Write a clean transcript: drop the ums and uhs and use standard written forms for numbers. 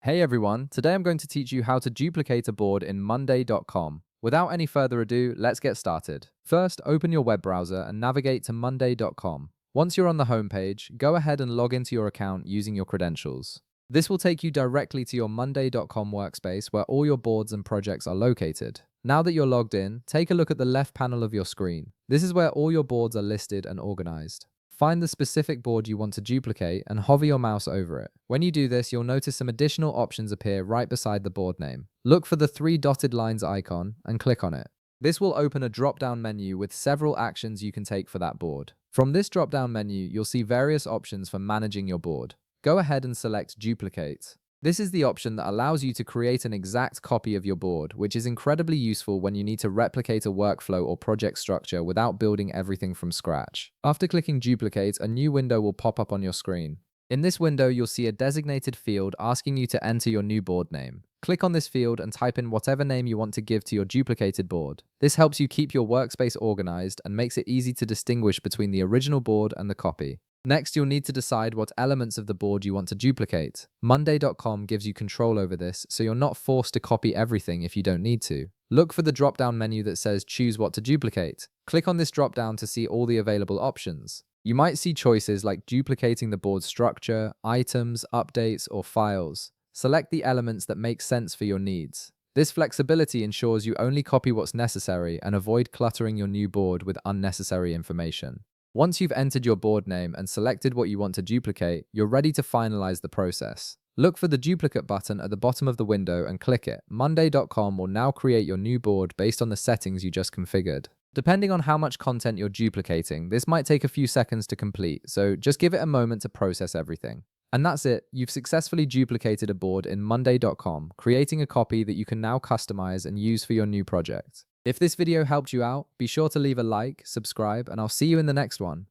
Hey everyone, today I'm going to teach you how to duplicate a board in monday.com. Without any further ado, let's get started. First, open your web browser and navigate to monday.com. Once you're on the homepage, go ahead and log into your account using your credentials. This will take you directly to your monday.com workspace where all your boards and projects are located. Now that you're logged in, take a look at the left panel of your screen. This is where all your boards are listed and organized. Find the specific board you want to duplicate and hover your mouse over it. When you do this, you'll notice some additional options appear right beside the board name. Look for the three dotted lines icon and click on it. This will open a drop-down menu with several actions you can take for that board. From this drop-down menu, you'll see various options for managing your board. Go ahead and select Duplicate. This is the option that allows you to create an exact copy of your board, which is incredibly useful when you need to replicate a workflow or project structure without building everything from scratch. After clicking Duplicate, a new window will pop up on your screen. In this window, you'll see a designated field asking you to enter your new board name. Click on this field and type in whatever name you want to give to your duplicated board. This helps you keep your workspace organized and makes it easy to distinguish between the original board and the copy. Next, you'll need to decide what elements of the board you want to duplicate. Monday.com gives you control over this, so you're not forced to copy everything if you don't need to. Look for the drop-down menu that says Choose what to duplicate. Click on this drop-down to see all the available options. You might see choices like duplicating the board structure, items, updates, or files. Select the elements that make sense for your needs. This flexibility ensures you only copy what's necessary and avoid cluttering your new board with unnecessary information. Once you've entered your board name and selected what you want to duplicate, you're ready to finalize the process. Look for the duplicate button at the bottom of the window and click it. Monday.com will now create your new board based on the settings you just configured. Depending on how much content you're duplicating, this might take a few seconds to complete, so just give it a moment to process everything. And that's it, you've successfully duplicated a board in monday.com, creating a copy that you can now customize and use for your new project. If this video helped you out, be sure to leave a like, subscribe, and I'll see you in the next one.